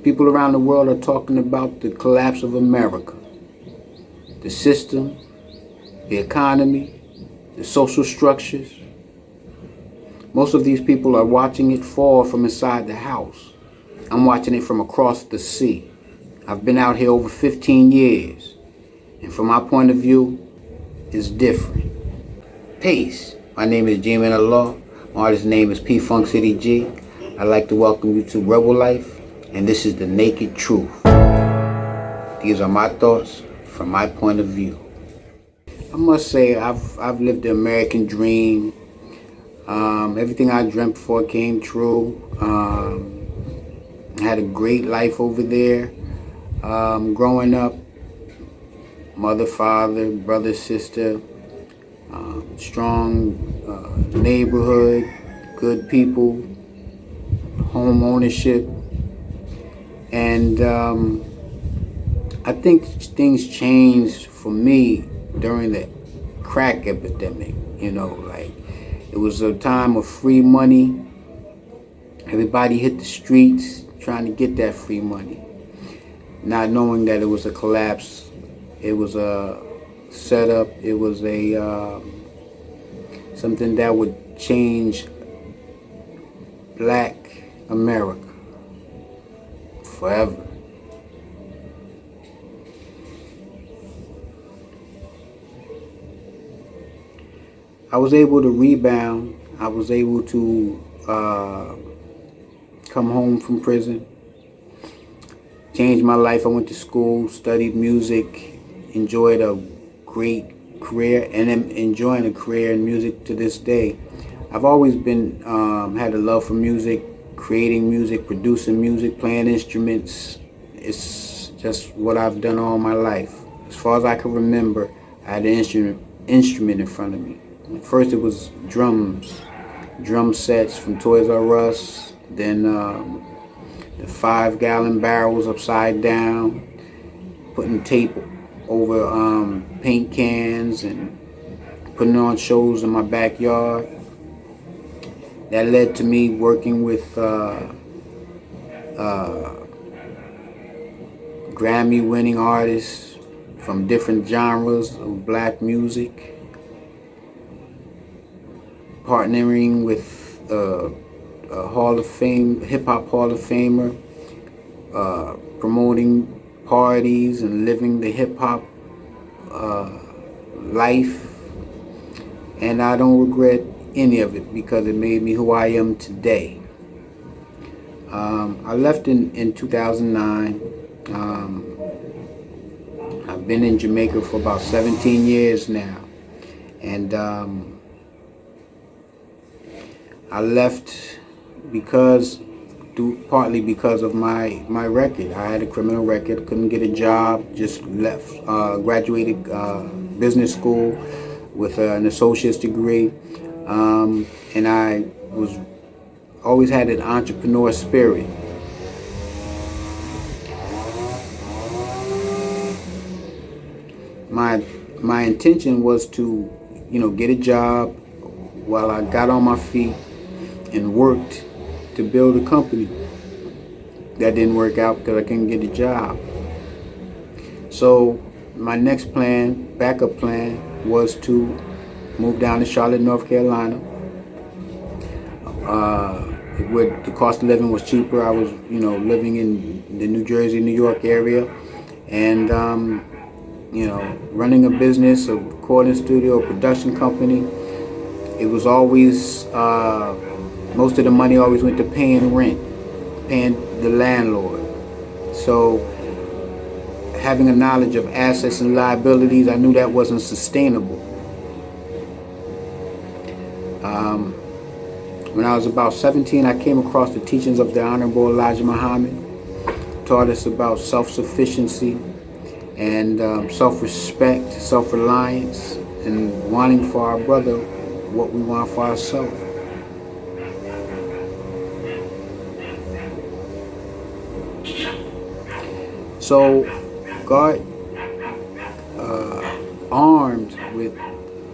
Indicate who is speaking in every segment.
Speaker 1: People around the world are talking about the collapse of America, the system, the economy, the social structures. Most of these people are watching it fall from inside the house. I'm watching it from across the sea. I've been out here over 15 years, and from my point of view, it's different. Peace. My name is G-Man of Law. My artist's name is P Funk City G. I'd like to welcome you to Rebel Life, and this is the naked truth. These are my thoughts from my point of view. I must say I've lived the American dream. Everything I dreamt before came true. I had a great life over there. Growing up, mother, father, brother, sister, strong neighborhood, good people, home ownership, and I think things changed for me during the crack epidemic. It was a time of free money. Everybody hit the streets trying to get that free money, not knowing that it was a collapse. It was a setup. It was a something that would change Black America forever. I was able to rebound. I was able to come home from prison, changed my life. I went to school, studied music, enjoyed a great career, and am enjoying a career in music to this day. I've always been had a love for music, creating music, producing music, playing instruments. It's just what I've done all my life. As far as I can remember, I had an instrument in front of me. At first it was drums, drum sets from Toys R Us, then the 5-gallon barrels upside down, putting tape over paint cans and putting on shows in my backyard. That led to me working with Grammy-winning artists from different genres of black music, partnering with a Hall of Fame, hip-hop Hall of Famer, promoting parties and living the hip-hop life. And I don't regret any of it because it made me who I am today. I left in 2009. I've been in Jamaica for about 17 years now. And I left partly because of my record. I had a criminal record, couldn't get a job, just left, graduated business school with an associate's degree, and I always had an entrepreneur spirit. My intention was to, get a job while I got on my feet and worked to build a company. That didn't work out because I couldn't get a job. So my next plan, backup plan, was to move down to Charlotte, North Carolina, where the cost of living was cheaper. I was, living in the New Jersey, New York area, and running a business, a recording studio, a production company. It was always, most of the money always went to paying rent, paying the landlord. So having a knowledge of assets and liabilities, I knew that wasn't sustainable. When I was about 17, I came across the teachings of the Honorable Elijah Muhammad. Taught us about self-sufficiency and self-respect, self-reliance, and wanting for our brother what we want for ourselves. So God, armed with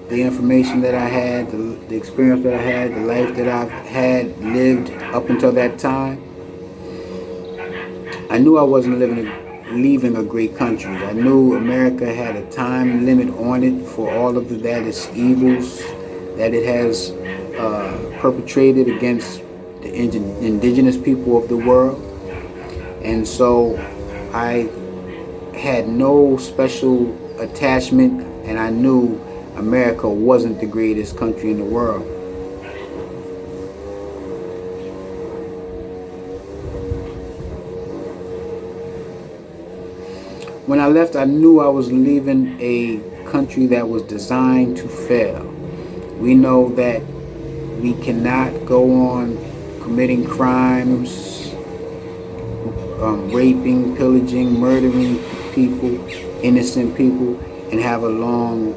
Speaker 1: the information that I had, the experience that I had, the life that I've had lived up until that time, I knew I wasn't leaving a great country. I knew America had a time limit on it for all of that its evils that it has perpetrated against the indigenous people of the world. And so I had no special attachment, and I knew America wasn't the greatest country in the world. When I left, I knew I was leaving a country that was designed to fail. We know that we cannot go on committing crimes, raping, pillaging, murdering people, innocent people, and have a long,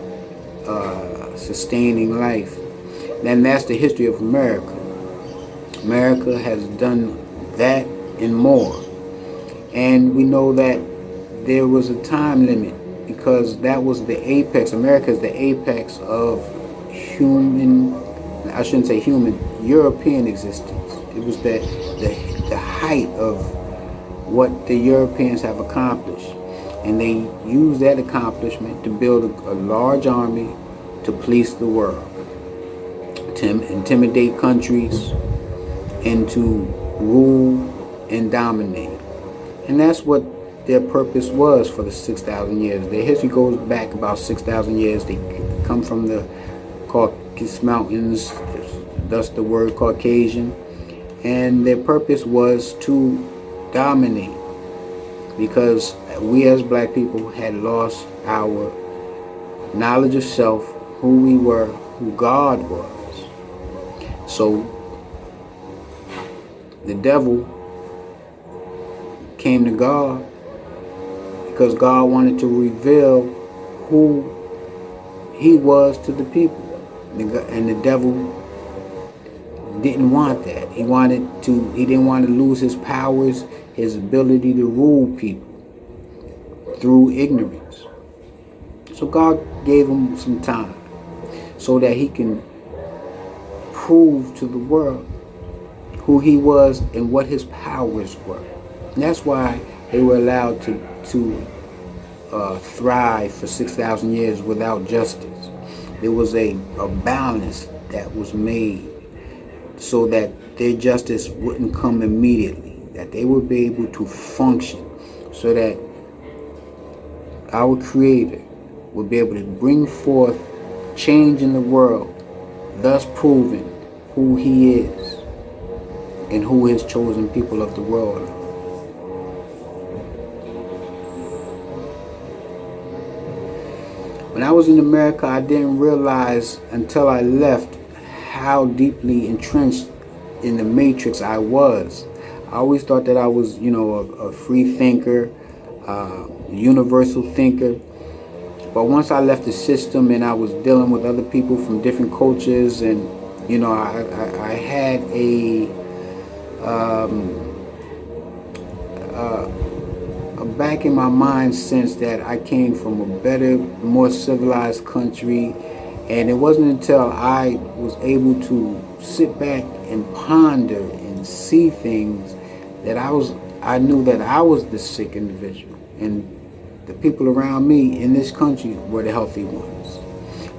Speaker 1: sustaining life. And that's the history of America. America has done that and more. And we know that there was a time limit because that was the apex. America is the apex of human, I shouldn't say human, European existence. It was the height of what the Europeans have accomplished. And they used that accomplishment to build a large army to police the world, to intimidate countries, and to rule and dominate. And that's what their purpose was for the 6,000 years. Their history goes back about 6,000 years. They come from the Caucasus Mountains, thus the word Caucasian. And their purpose was to dominate, because we as black people had lost our knowledge of self, who we were, who God was. So the devil came to God because God wanted to reveal who he was to the people. And the devil didn't want that. He didn't want to lose his powers, his ability to rule people through ignorance. So God gave him some time so that he can prove to the world who he was and what his powers were. And that's why they were allowed to thrive for 6,000 years without justice. There was a balance that was made so that their justice wouldn't come immediately, that they would be able to function, so that our Creator would be able to bring forth change in the world, thus proving who he is and who his chosen people of the world are. When I was in America, I didn't realize until I left how deeply entrenched in the matrix I was. I always thought that I was, a free thinker, universal thinker. But once I left the system and I was dealing with other people from different cultures, and I had a back in my mind sense that I came from a better, more civilized country. And it wasn't until I was able to sit back and ponder and see things that I knew that I was the sick individual, and the people around me in this country were the healthy ones.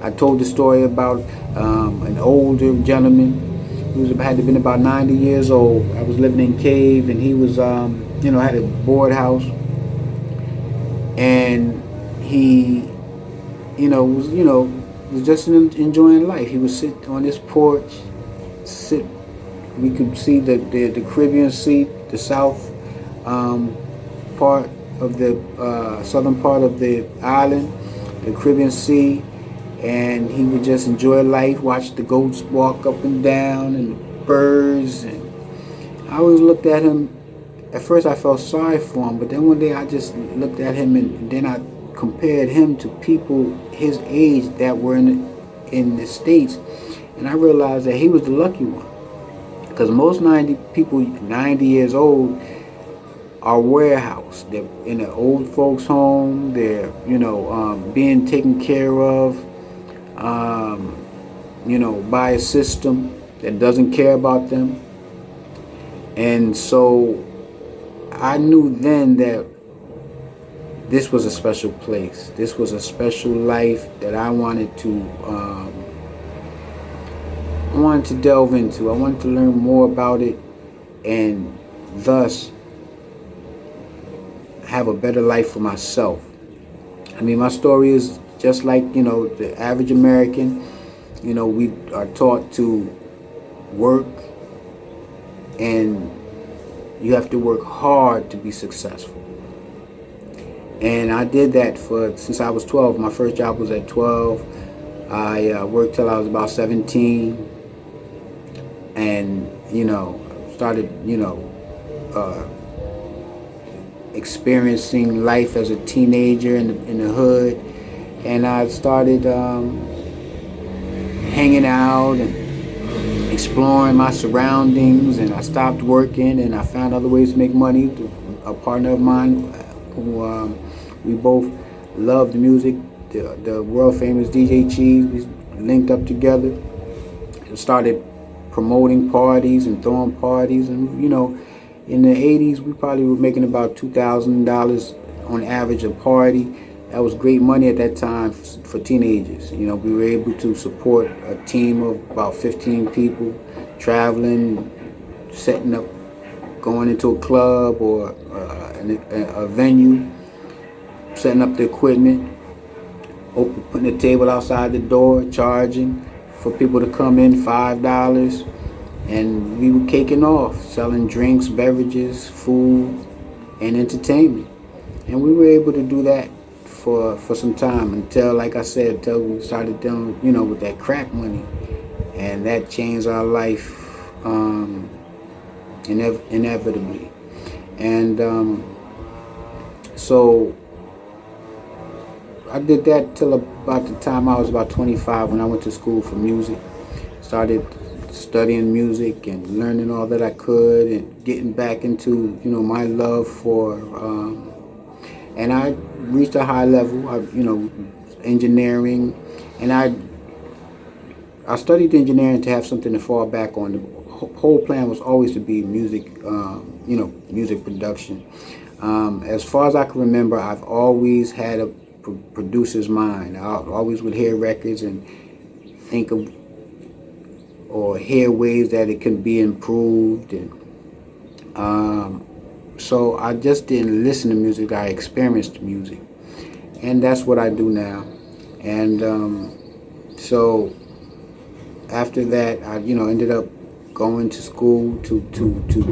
Speaker 1: I told the story about an older gentleman who had to been about 90 years old. I was living in cave, and he was, had a board house, and he, was just enjoying life. He would sit on this porch, we could see the Caribbean Sea, the south part of the southern part of the island, the Caribbean Sea, and he would just enjoy life, watch the goats walk up and down, and the birds. And I always looked at him. At first I felt sorry for him, but then one day I just looked at him, and then I compared him to people his age that were in the States, and I realized that he was the lucky one, because most 90 years old are warehoused. They're in an old folks home. They're being taken care of by a system that doesn't care about them. And so I knew then that this was a special place. This was a special life that I wanted to delve into. I wanted to learn more about it, and thus have a better life for myself. I mean, my story is just like, the average American. We are taught to work, and you have to work hard to be successful. And I did that since I was 12. My first job was at 12. I worked till I was about 17, and started uh, experiencing life as a teenager in the hood, and I started hanging out and exploring my surroundings, and I stopped working and I found other ways to make money. A partner of mine who we both loved music, the world famous DJ Cheese, we linked up together and started promoting parties and throwing parties. And in the 80s we probably were making about $2,000 on average a party. That was great money at that time for teenagers. We were able to support a team of about 15 people, traveling, setting up, going into a club or a venue, setting up the equipment, putting a table outside the door, charging for people to come in $5, and we were caking off, selling drinks, beverages, food, and entertainment. And we were able to do that for some time until, like I said, until we started dealing, with that crack money, and that changed our life inevitably. And so I did that till about the time I was about 25, when I went to school for music. Started studying music and learning all that I could, and getting back into my love for and I reached a high level of engineering, and I studied engineering to have something to fall back on. The whole plan was always to be music, music production. As far as I can remember, I've always had a producer's mind. I always would hear records and think of or hear ways that it can be improved, and so I just didn't listen to music, I experienced music, and that's what I do now. And so after that, I ended up going to school to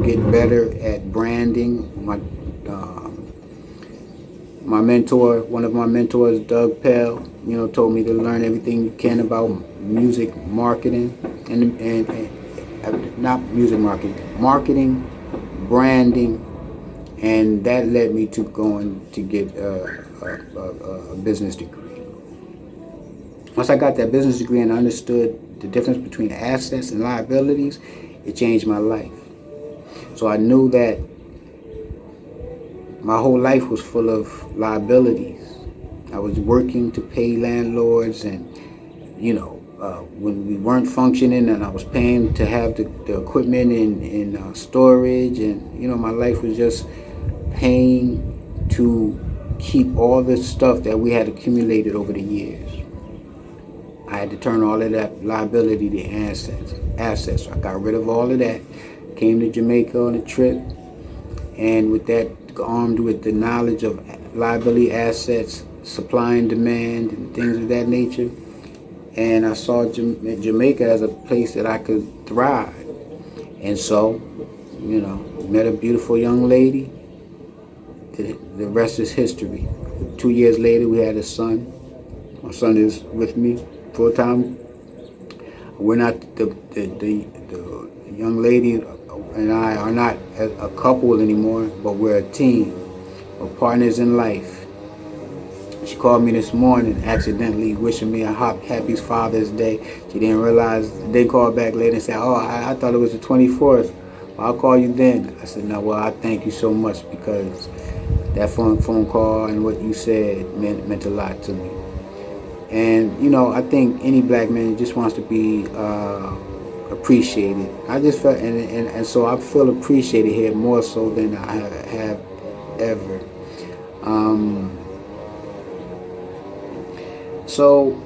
Speaker 1: get better at branding. My mentor, one of my mentors, Doug Pell, told me to learn everything you can about music marketing, and not music marketing, branding, and that led me to going to get a business degree. Once I got that business degree and understood the difference between assets and liabilities, it changed my life. So I knew that my whole life was full of liabilities. I was working to pay landlords, and when we weren't functioning, and I was paying to have the equipment in storage, and my life was just paying to keep all the stuff that we had accumulated over the years. I had to turn all of that liability to assets. So I got rid of all of that, came to Jamaica on a trip, and with that, armed with the knowledge of liability, assets, supply and demand, and things of that nature, and I saw Jamaica as a place that I could thrive. And so, met a beautiful young lady. The rest is history. 2 years later, we had a son. My son is with me full time. We're not the young lady and I are not a couple anymore, but we're a team. We're partners in life. She called me this morning, accidentally wishing me a happy Father's Day. She didn't realize. They called back later and said, "Oh, I thought it was the 24th. Well, I'll call you then." I said, "No, well, I thank you so much, because that phone call and what you said meant a lot to me." And I think any black man just wants to be appreciated. I just felt, and so I feel appreciated here more so than I have ever. Um, so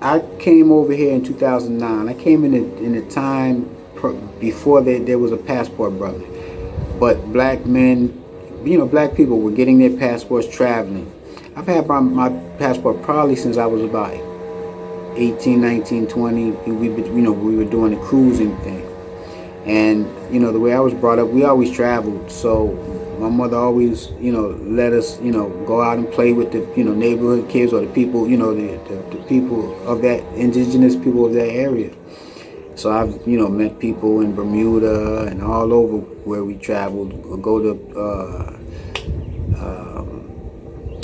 Speaker 1: I came over here in 2009. I came in a time before there was a passport, brother. But black men, black people were getting their passports traveling. I've had my passport probably since I was about 18, 19, 20. We were doing the cruising thing. And, the way I was brought up, we always traveled. So my mother always, let us, go out and play with the, neighborhood kids or the people, the people of that, indigenous people of that area. So I've, met people in Bermuda and all over where we traveled. Go to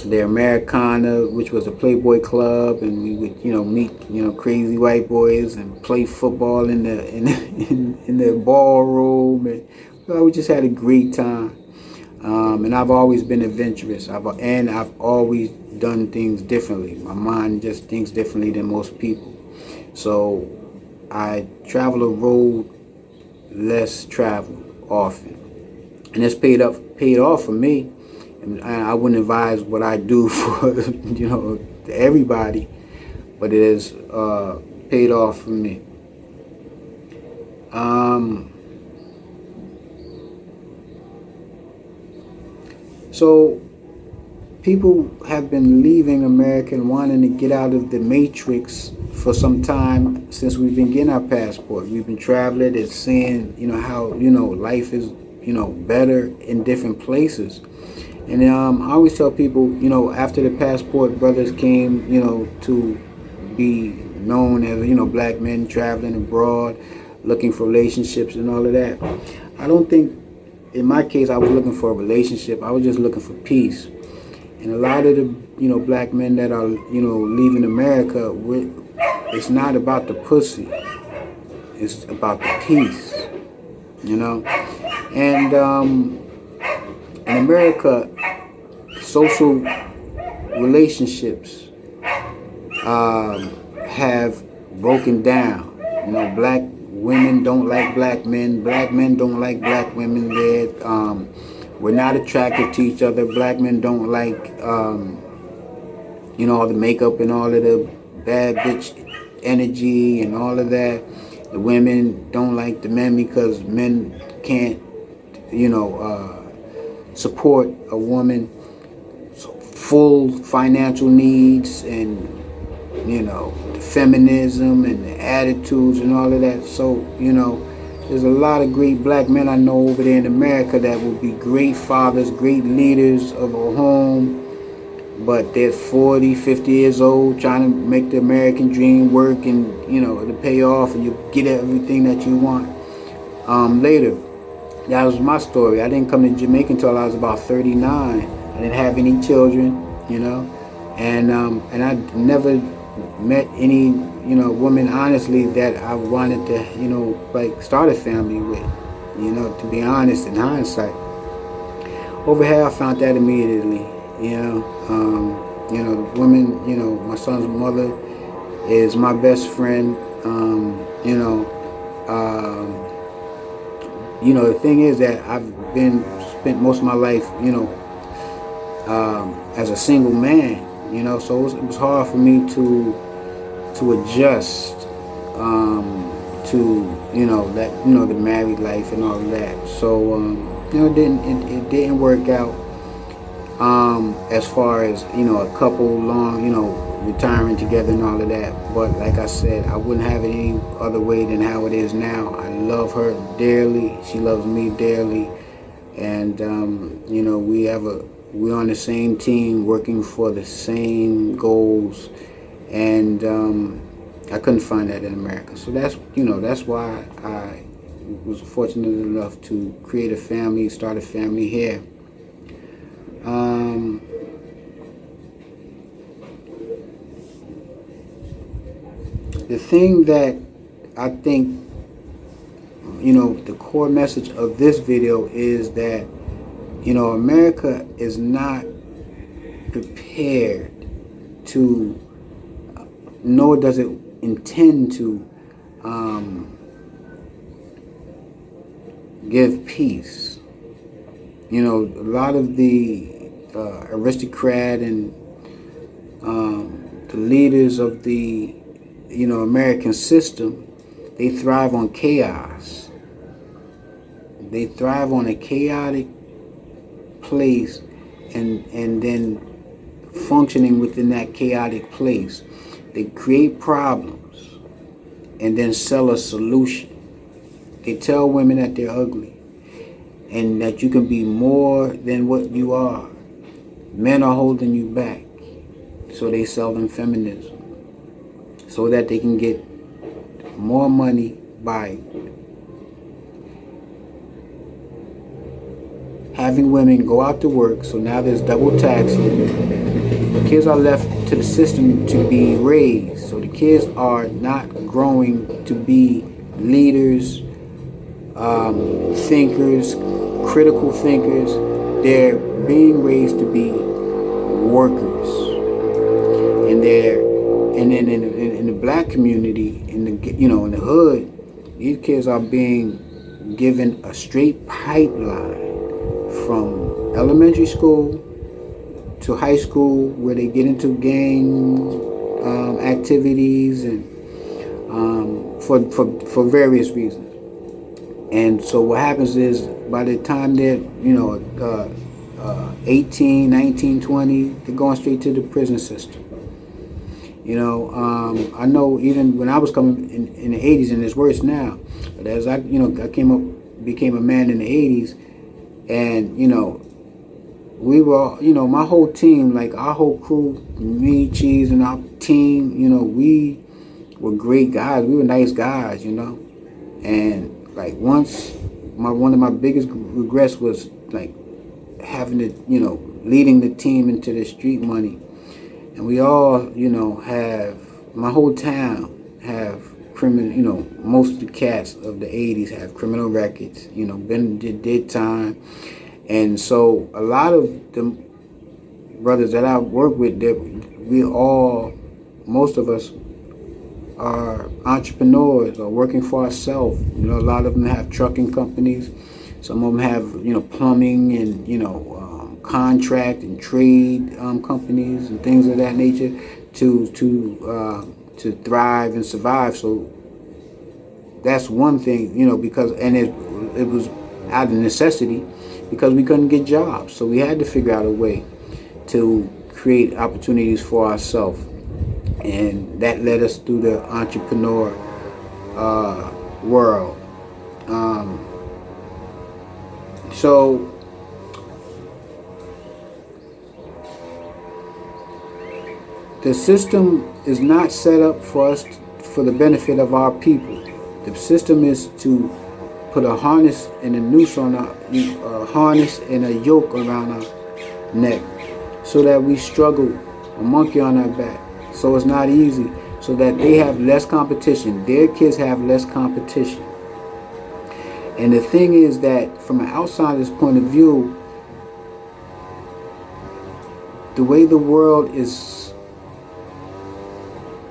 Speaker 1: the Americana, which was a Playboy club, and we would, meet, crazy white boys and play football in the in the ballroom, and we just had a great time. And I've always been adventurous. I've always done things differently. My mind just thinks differently than most people. So I travel a road less traveled often, and it's paid off for me. And I wouldn't advise what I do for everybody, but it has paid off for me. So people have been leaving America and wanting to get out of the matrix for some time since we've been getting our passport. We've been traveling and seeing, how, life is, better in different places. And I always tell people, after the passport brothers came, to be known as, black men traveling abroad, looking for relationships and all of that. I don't think, in my case, I was looking for a relationship. I was just looking for peace. And a lot of the, black men that are, leaving America, it's not about the pussy. It's about the peace, And in America, social relationships have broken down. Black women don't like black men. Black men don't like black women. We're not attracted to each other. Black men don't like, all the makeup and all of the bad bitch energy and all of that. The women don't like the men because men can't, support a woman full financial needs and the feminism and the attitudes and all of that. So there's a lot of great black men I know over there in America that will be great fathers, great leaders of a home, but they're 40, 50 years old trying to make the American dream work and to pay off, and you get everything that you want later. That was my story. I didn't come to Jamaica until I was about 39. I didn't have any children, and I never met any, woman, honestly, that I wanted to, start a family with, to be honest, in hindsight. Over here, I found that immediately, the woman, my son's mother is my best friend, the thing is that I've spent most of my life, as a single man, so it was hard for me to adjust to the married life and all of that. So it didn't work out as far as a couple long retiring together and all of that. But like I said, I wouldn't have it any other way than how it is now. I love her dearly. She loves me dearly, and we're on the same team, working for the same goals, and I couldn't find that in America. So that's why I was fortunate enough to create a family, start a family here. The thing that I think, the core message of this video is that, America is not prepared to, nor does it intend to give peace. You know, a lot of the aristocrat and the leaders of the, you know, American system, they thrive on chaos. They thrive on a chaotic place, and then functioning within that chaotic place. They create problems and then sell a solution. They tell women that they're ugly and that you can be more than what you are. Men are holding you back. So they sell them feminism so that they can get more money by having women go out to work. So now there's double taxing. Kids are left to the system to be raised. So the kids are not growing to be leaders, thinkers, critical thinkers. They're being raised to be workers. And then in the black community, in the, you know, in the hood, these kids are being given a straight pipeline from elementary school to high school, where they get into gang activities and for various reasons. And so what happens is, by the time they're, you know, 18, 19, 20, they're going straight to the prison system. You know, I know even when I was coming in the 80s, and it's worse now, but as I, you know, I became a man in the 80s, and, you know, we were, you know, my whole team, like our whole crew, me, Cheese, and our team, you know, we were great guys. We were nice guys, you know. And like once, one of my biggest regrets was like having to, you know, leading the team into the street money. And we all, you know, my whole town have criminal, you know, most of the cats of the 80s have criminal records, you know, did time. And so a lot of the brothers that I work with, most of us are entrepreneurs or working for ourselves. You know, a lot of them have trucking companies. Some of them have, you know, plumbing and, you know, contract and trade companies and things of that nature to thrive and survive. So that's one thing, you know, because, and it was out of necessity because we couldn't get jobs. So we had to figure out a way to create opportunities for ourselves. And that led us through the entrepreneur world. So the system is not set up for us for the benefit of our people. The system is to put a harness and a noose on a harness and a yoke around our neck, so that we struggle, a monkey on our back. So it's not easy, so that they have less competition. Their kids have less competition. And the thing is that from an outsider's point of view, the way the world is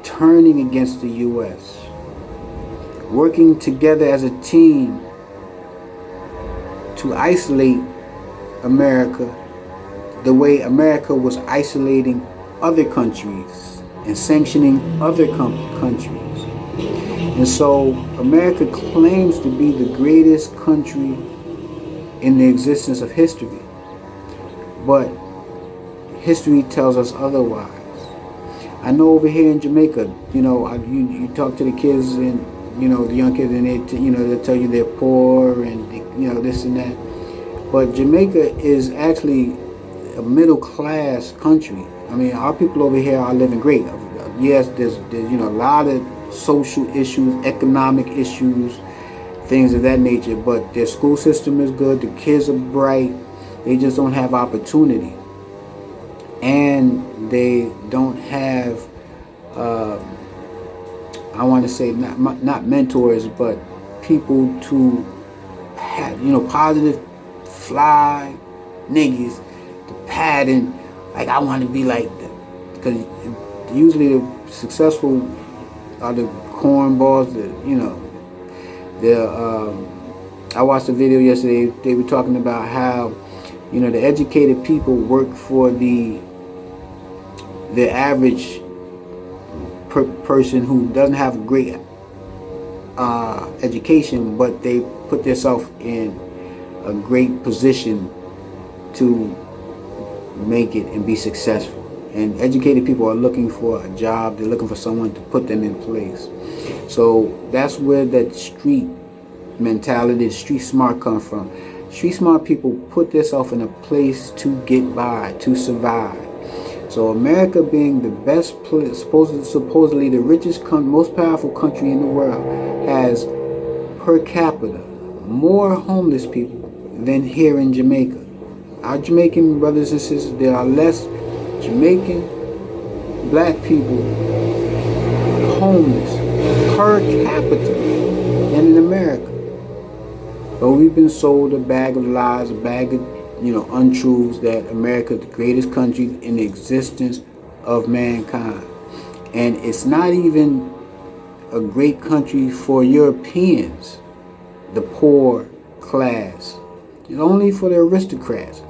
Speaker 1: turning against the U.S., working together as a team to isolate America the way America was isolating other countries and sanctioning other countries. And so America claims to be the greatest country in the existence of history, but history tells us otherwise. I know over here in Jamaica, you know, you talk to the kids and, you know, the young kids, and they'll tell you they're poor and, you know, this and that. But Jamaica is actually a middle class country. I mean, our people over here are living great. Yes, there's you know, a lot of social issues, economic issues, things of that nature, but their school system is good, the kids are bright, they just don't have opportunity. And they don't have, I want to say, not mentors, but people to have, you know, positive, fly niggas to pattern, like, I want to be like them. Because usually the successful are the cornballs, you know, I watched a video yesterday. They were talking about how, the educated people work for the average person who doesn't have great education, but they put themselves in a great position to make it and be successful. And educated people are looking for a job. They're looking for someone to put them in place. So that's where that street mentality, the street smart come from. Street smart people put themselves in a place to get by, to survive. So America, being the best place, supposedly the richest, most powerful country in the world, has per capita more homeless people than here in Jamaica. Our Jamaican brothers and sisters, there are less Jamaican black people homeless per capita than in America. But we've been sold a bag of lies, a bag of untruths, that America is the greatest country in the existence of mankind. And it's not even a great country for Europeans, the poor class. It's only for the aristocrats.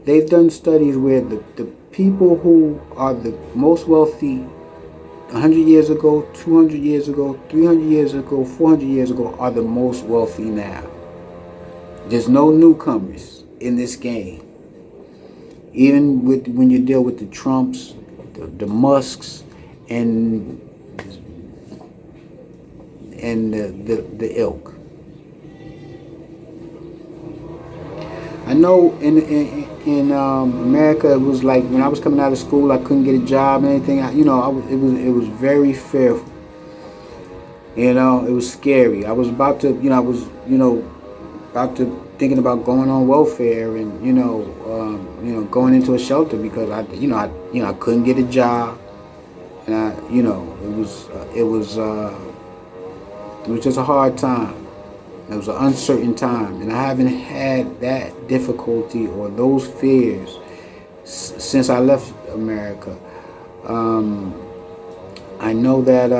Speaker 1: They've done studies where the people who are the most wealthy 100 years ago, 200 years ago, 300 years ago, 400 years ago are the most wealthy now. There's no newcomers in this game. Even when you deal with the Trumps, the Musks, and the ilk. I know in America, it was like when I was coming out of school, I couldn't get a job and anything. It was very fearful. It was scary. I was about to, about to thinking about going on welfare and going into a shelter because I couldn't get a job, and it was just a hard time. It was an uncertain time, and I haven't had that difficulty or those fears since I left America. I know that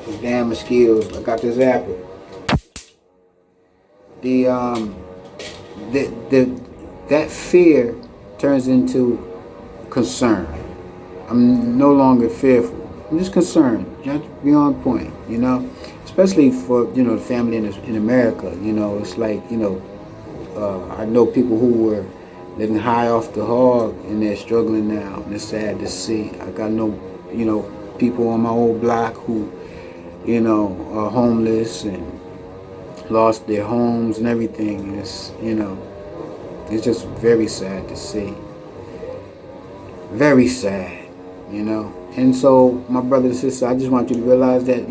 Speaker 1: these damn mosquitoes. I got this apple. That fear turns into concern. I'm no longer fearful. I'm just concerned. Just be on point, especially for the family in America. It's like I know people who were living high off the hog and they're struggling now, and it's sad to see. I got people on my old block who are homeless and lost their homes and everything. And it's just very sad to see. Very sad, And so, my brothers and sisters, I just want you to realize that,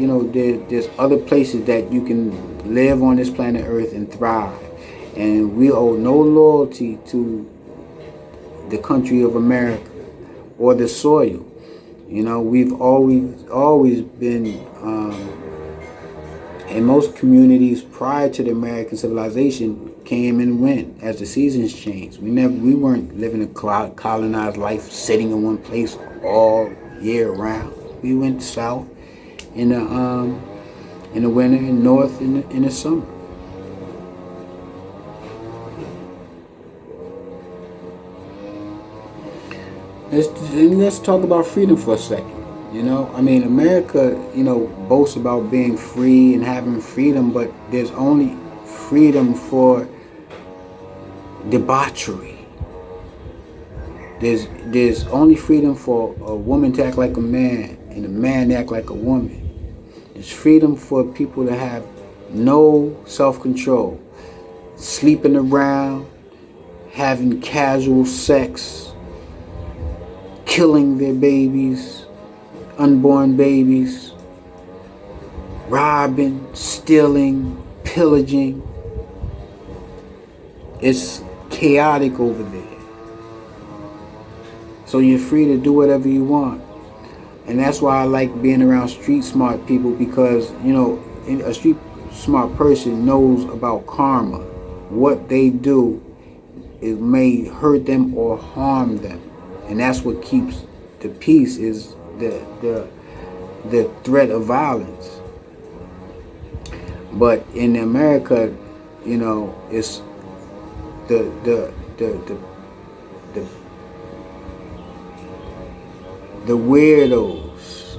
Speaker 1: there's other places that you can live on this planet Earth and thrive. And we owe no loyalty to the country of America or the soil. We've always been, in most communities prior to the American civilization, came and went as the seasons changed. We weren't living a colonized life, sitting in one place all year round. We went south in the winter and north in the summer. Let's talk about freedom for a second. America, boasts about being free and having freedom, but there's only freedom for debauchery. There's only freedom for a woman to act like a man and a man to act like a woman. There's freedom for people to have no self-control, sleeping around, having casual sex, killing their babies, unborn babies, robbing, stealing, pillaging. It's chaotic over there. So you're free to do whatever you want. And that's why I like being around street smart people, because, a street smart person knows about karma. What they do, it may hurt them or harm them. And that's what keeps the peace, is the the threat of violence. But in America, it's the the the the the, the weirdos,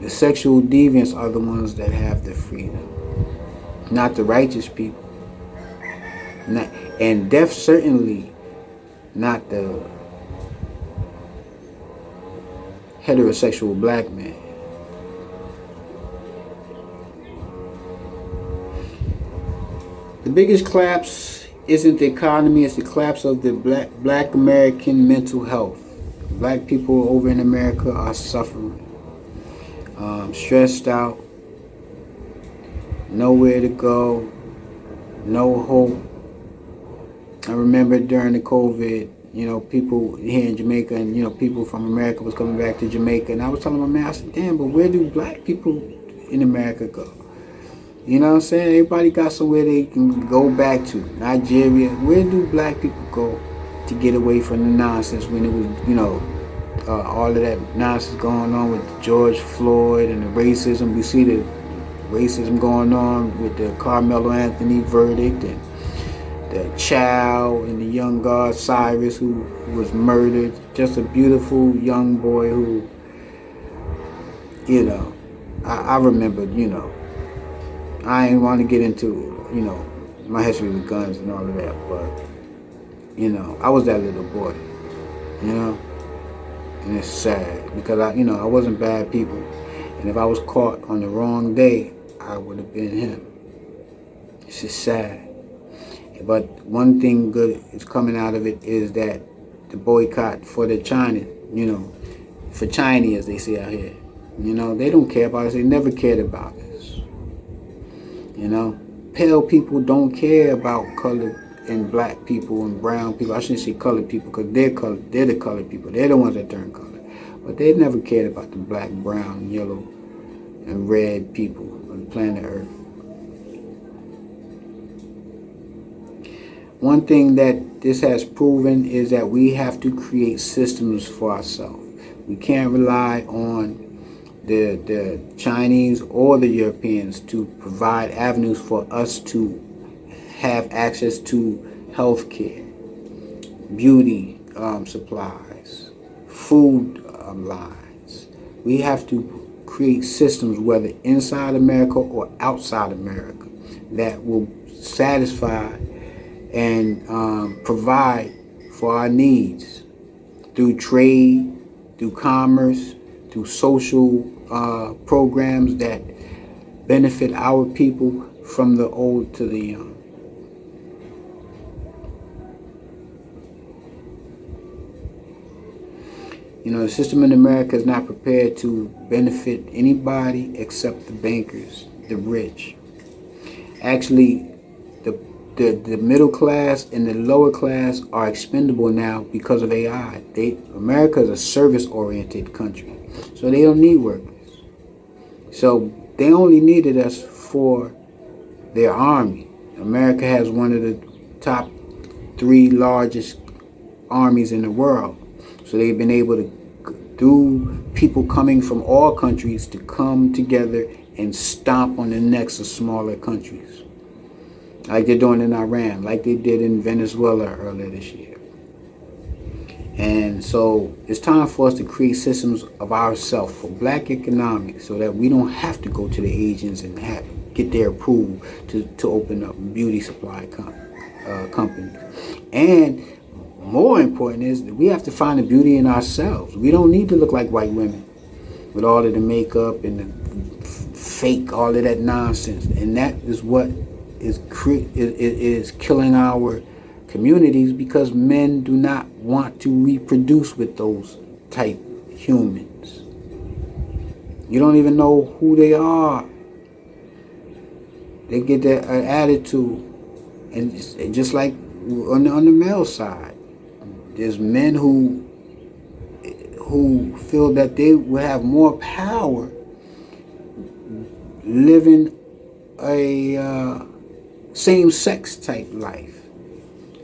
Speaker 1: the sexual deviants are the ones that have the freedom, not the righteous people. Not, and death certainly not the heterosexual black man. The biggest collapse isn't the economy, it's the collapse of the black American mental health. Black people over in America are suffering, stressed out, nowhere to go, no hope. I remember during the COVID, people here in Jamaica and, people from America was coming back to Jamaica. And I was telling my man, I said, damn, but where do black people in America go? You know what I'm saying? Everybody got somewhere they can go back to. Nigeria. Where do black people go to get away from the nonsense when it was, all of that nonsense going on with George Floyd and the racism? We see the racism going on with the Carmelo Anthony verdict and the child and the young god Cyrus who was murdered. Just a beautiful young boy who, I remember, I ain't want to get into, my history with guns and all of that, but, I was that little boy, and it's sad because I wasn't bad people, and if I was caught on the wrong day, I would have been him. It's just sad. But one thing good is coming out of it is that the boycott for the China, for Chinese, as they say out here, they don't care about us. They never cared about us. Pale people don't care about colored and black people and brown people. I shouldn't say colored people because they're the colored people. They're the ones that turn colored. But they never cared about the black, brown, yellow, and red people on the planet Earth. One thing that this has proven is that we have to create systems for ourselves. We can't rely on the Chinese or the Europeans to provide avenues for us to have access to health care, beauty supplies, food lines. We have to create systems, whether inside America or outside America, that will satisfy and provide for our needs through trade, through commerce, through social programs that benefit our people from the old to the young. The system in America is not prepared to benefit anybody except the bankers, the rich. Actually, the middle class and the lower class are expendable now because of AI. America is a service-oriented country, so they don't need workers. So they only needed us for their army. America has one of the top 3 largest armies in the world. So they've been able to, through people coming from all countries, to come together and stomp on the necks of smaller countries, like they're doing in Iran, like they did in Venezuela earlier this year. And so it's time for us to create systems of ourselves for black economics so that we don't have to go to the Asians and get their approval to open up beauty supply companies. And more important is that we have to find the beauty in ourselves. We don't need to look like white women with all of the makeup and the fake, all of that nonsense. And that is what is killing our communities, because men do not want to reproduce with those type humans. You don't even know who they are. They get that attitude, and just like on the male side, there's men who feel that they will have more power living a same-sex type life.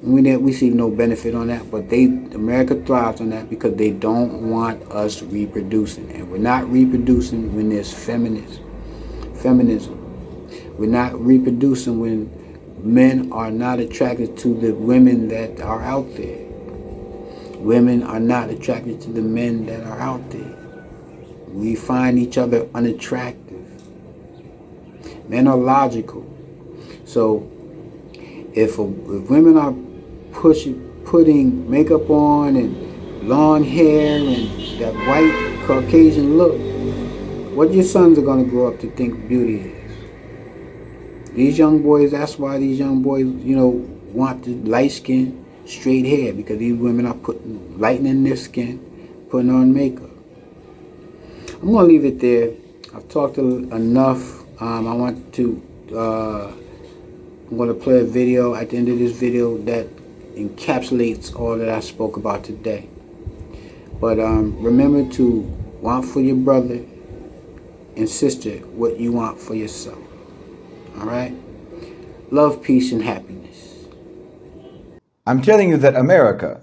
Speaker 1: We see no benefit on that, but America thrives on that because they don't want us reproducing, and we're not reproducing when there's feminism. We're not reproducing when men are not attracted to the women that are out there. Women are not attracted to the men that are out there. We find each other unattractive. Men are logical. So if women are putting makeup on and long hair and that white Caucasian look, what your sons are going to grow up to think beauty is. These young boys, that's why these young boys, want the light skin, straight hair, because these women are lightening their skin, putting on makeup. I'm going to leave it there. I've talked enough. I'm going to play a video at the end of this video that encapsulates all that I spoke about today. But remember to want for your brother and sister what you want for yourself. All right? Love, peace, and happiness.
Speaker 2: I'm telling you that America,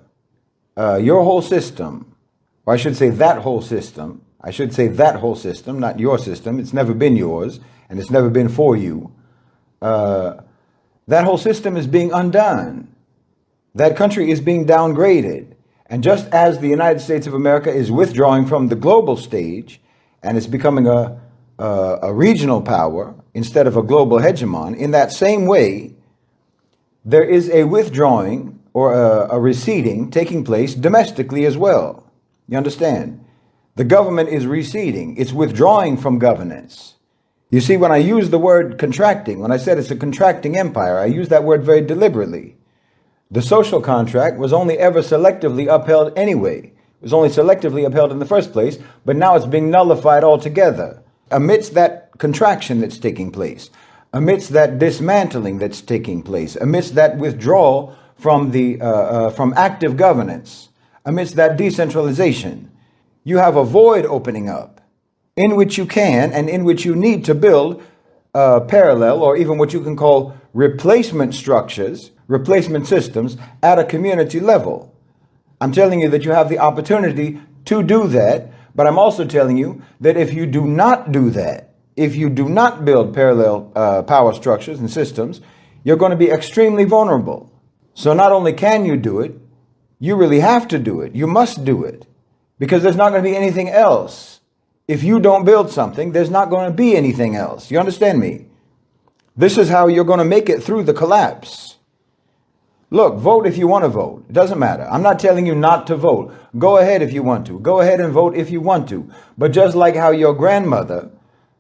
Speaker 2: your whole system, or I should say that whole system, not your system. It's never been yours, and it's never been for you. That whole system is being undone. That country is being downgraded. And just as the United States of America is withdrawing from the global stage and it's becoming a regional power instead of a global hegemon, in that same way, there is a withdrawing or a receding taking place domestically as well. You understand? The government is receding. It's withdrawing from governance. You see, when I use the word contracting, when I said it's a contracting empire, I use that word very deliberately. The social contract was only ever selectively upheld anyway. It was only selectively upheld in the first place, but now it's being nullified altogether. Amidst that contraction that's taking place, amidst that dismantling that's taking place, amidst that withdrawal from from active governance, amidst that decentralization, you have a void opening up in which you can and in which you need to build parallel, or even what you can call replacement structures, replacement systems at a community level. I'm telling you that you have the opportunity to do that, but I'm also telling you that if you do not do that, if you do not build parallel power structures and systems, you're going to be extremely vulnerable. So not only can you do it, you really have to do it. You must do it, because there's not going to be anything else. If you don't build something, there's not going to be anything else. You understand me? This is how you're going to make it through the collapse. Look, vote if you want to vote. It doesn't matter. I'm not telling you not to vote. Go ahead if you want to. Go ahead and vote if you want to. But just like how your grandmother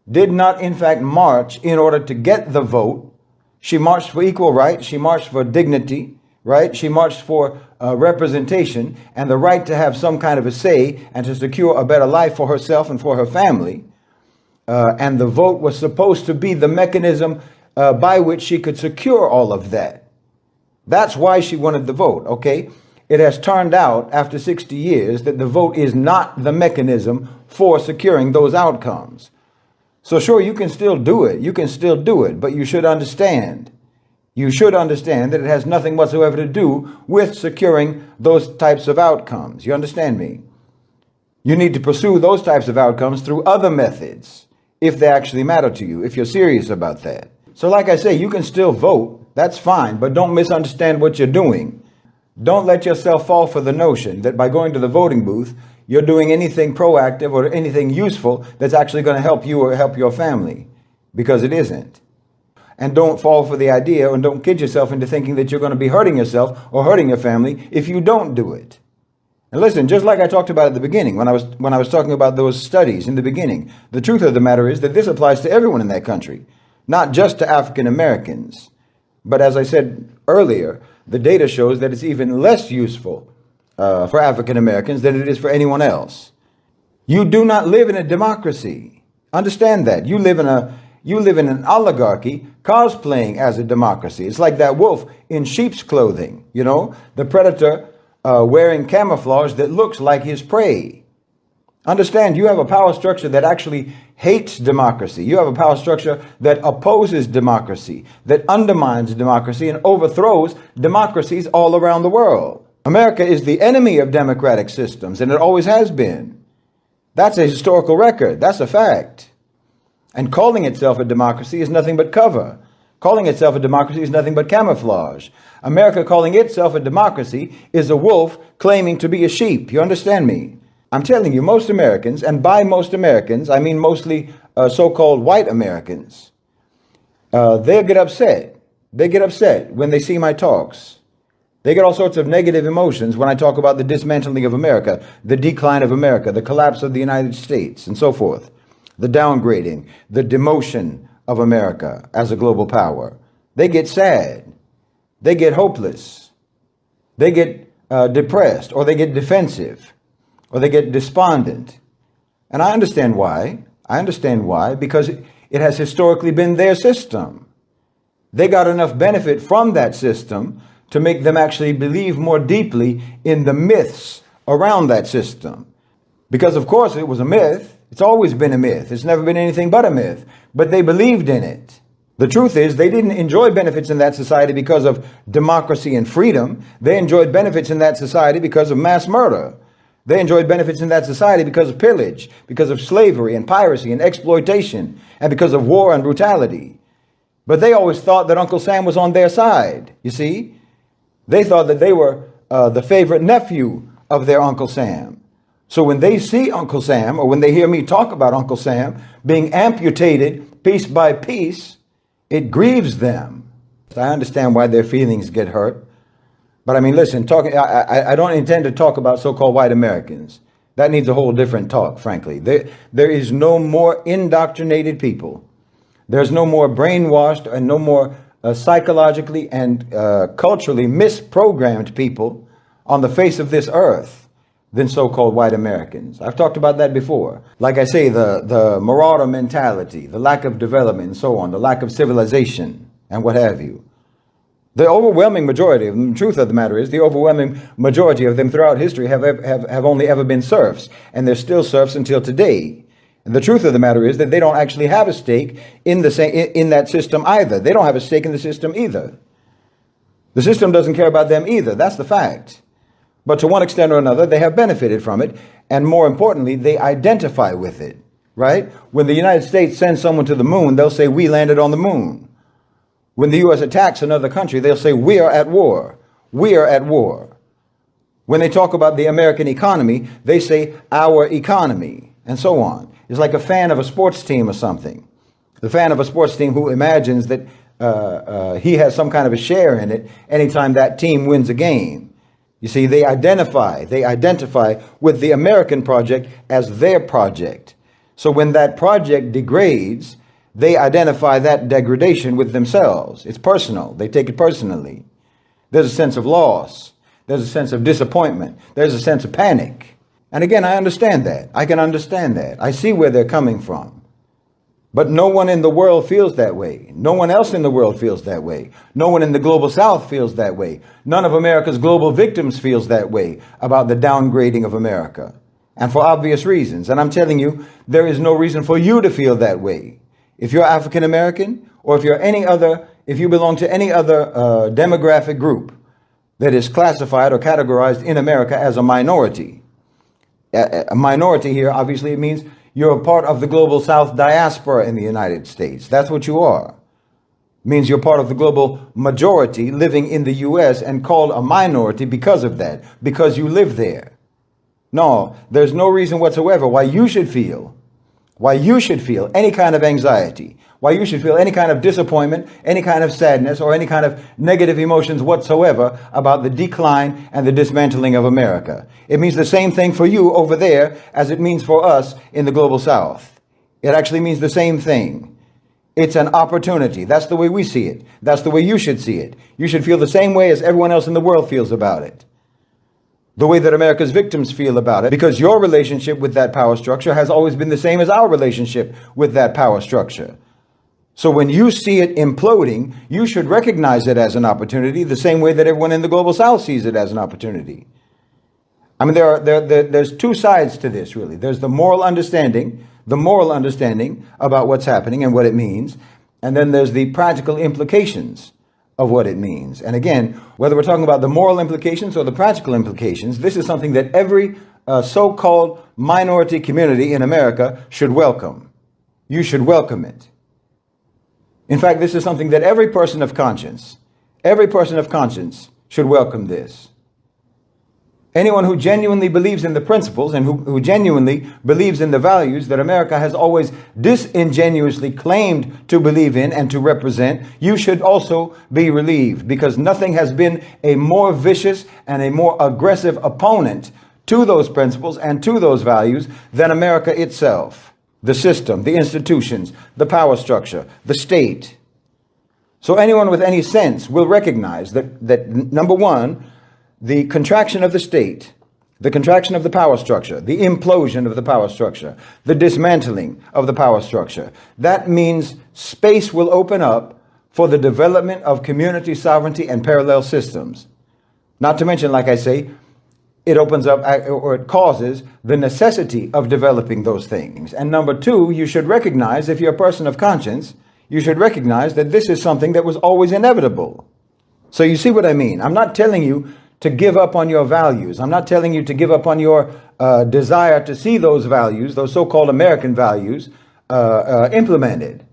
Speaker 2: did not, in fact, march in order to get the vote, she marched for equal rights. She marched for dignity, right? She marched for representation and the right to have some kind of a say and to secure a better life for herself and for her family. And the vote was supposed to be the mechanism by which she could secure all of that. That's why she wanted the vote, okay? It has turned out after 60 years that the vote is not the mechanism for securing those outcomes. So sure, you can still do it. You can still do it, but you should understand. You should understand that it has nothing whatsoever to do with securing those types of outcomes. You understand me? You need to pursue those types of outcomes through other methods, if they actually matter to you, if you're serious about that. So like I say, you can still vote. That's fine, but don't misunderstand what you're doing. Don't let yourself fall for the notion that by going to the voting booth, you're doing anything proactive or anything useful that's actually going to help you or help your family, because it isn't. And don't fall for the idea, and don't kid yourself into thinking that you're going to be hurting yourself or hurting your family if you don't do it. And listen, just like I talked about at the beginning, when I was talking about those studies in the beginning, the truth of the matter is that this applies to everyone in that country, not just to African Americans. But as I said earlier, the data shows that it's even less useful for African Americans than it is for anyone else. You do not live in a democracy. Understand that. You live in an oligarchy cosplaying as a democracy. It's like that wolf in sheep's clothing, the predator wearing camouflage that looks like his prey. Understand, you have a power structure that actually hates democracy. You have a power structure that opposes democracy, that undermines democracy and overthrows democracies all around the world. America is the enemy of democratic systems, and it always has been. That's a historical record. That's a fact. And calling itself a democracy is nothing but cover. Calling itself a democracy is nothing but camouflage. America calling itself a democracy is a wolf claiming to be a sheep. You understand me? I'm telling you, most Americans, and by most Americans, I mean mostly so-called white Americans, they get upset. They get upset when they see my talks. They get all sorts of negative emotions when I talk about the dismantling of America, the decline of America, the collapse of the United States, and so forth, the downgrading, the demotion of America as a global power. They get sad. They get hopeless. They get depressed, or they get defensive, or they get despondent. And I understand why. I understand why, because it has historically been their system. They got enough benefit from that system to make them actually believe more deeply in the myths around that system. Because of course it was a myth. It's always been a myth. It's never been anything but a myth. But they believed in it. The truth is, they didn't enjoy benefits in that society because of democracy and freedom. They enjoyed benefits in that society because of mass murder. They enjoyed benefits in that society because of pillage, because of slavery and piracy and exploitation, and because of war and brutality. But they always thought that Uncle Sam was on their side, you see? They thought that they were the favorite nephew of their Uncle Sam. So when they see Uncle Sam, or when they hear me talk about Uncle Sam being amputated piece by piece, it grieves them. I understand why their feelings get hurt. But I mean, listen, I don't intend to talk about so-called white Americans. That needs a whole different talk, frankly. There is no more indoctrinated people. There's no more brainwashed and no more psychologically and culturally misprogrammed people on the face of this earth than so-called white Americans. I've talked about that before. Like I say, the marauder mentality, the lack of development and so on, the lack of civilization and what have you. The overwhelming majority of them, the truth of the matter is, the overwhelming majority of them throughout history have only ever been serfs, and they're still serfs until today. And the truth of the matter is that they don't actually have a stake in that system either. They don't have a stake in the system either. The system doesn't care about them either. That's the fact. But to one extent or another, they have benefited from it, and more importantly, they identify with it, right? When the United States sends someone to the moon, they'll say, "We landed on the moon." When the U.S. attacks another country, they'll say, "We are at war. We are at war." When they talk about the American economy, they say, "Our economy," and so on. It's like a fan of a sports team or something. The fan of a sports team who imagines that he has some kind of a share in it anytime that team wins a game. You see, they identify with the American project as their project. So when that project degrades, they identify that degradation with themselves. It's personal. They take it personally. There's a sense of loss. There's a sense of disappointment. There's a sense of panic. And again, I understand that. I can understand that. I see where they're coming from. But no one in the world feels that way. No one else in the world feels that way. No one in the global south feels that way. None of America's global victims feels that way about the downgrading of America. And for obvious reasons. And I'm telling you, there is no reason for you to feel that way. If you're African American, or if you belong to any other demographic group that is classified or categorized in America as a minority. A minority here, obviously, it means you're a part of the global South diaspora in the United States. That's what you are. It means you're part of the global majority living in the U.S. and called a minority because of that, because you live there. No, there's no reason whatsoever why you should feel any kind of anxiety, why you should feel any kind of disappointment, any kind of sadness, or any kind of negative emotions whatsoever about the decline and the dismantling of America. It means the same thing for you over there as it means for us in the global south. It actually means the same thing. It's an opportunity. That's the way we see it. That's the way you should see it. You should feel the same way as everyone else in the world feels about it. The way that America's victims feel about it, because your relationship with that power structure has always been the same as our relationship with that power structure. So when you see it imploding, you should recognize it as an opportunity the same way that everyone in the global south sees it as an opportunity. I mean, there's two sides to this, really. There's the moral understanding about what's happening and what it means. And then there's the practical implications of what it means. And again, whether we're talking about the moral implications or the practical implications, this is something that every so-called minority community in America should welcome. You should welcome it. In fact, this is something that every person of conscience should welcome this. Anyone who genuinely believes in the principles and who genuinely believes in the values that America has always disingenuously claimed to believe in and to represent, you should also be relieved, because nothing has been a more vicious and a more aggressive opponent to those principles and to those values than America itself. The system, the institutions, the power structure, the state. So anyone with any sense will recognize that number one, the contraction of the state, the contraction of the power structure, the implosion of the power structure, the dismantling of the power structure. That means space will open up for the development of community sovereignty and parallel systems. Not to mention, like I say, it opens up or it causes the necessity of developing those things. And number two, you should recognize, if you're a person of conscience, you should recognize that this is something that was always inevitable. So you see what I mean? I'm not telling you to give up on your values. I'm not telling you to give up on your desire to see those values, those so-called American values, implemented.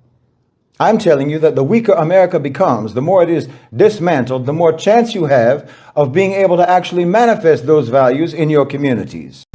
Speaker 2: I'm telling you that the weaker America becomes, the more it is dismantled, the more chance you have of being able to actually manifest those values in your communities.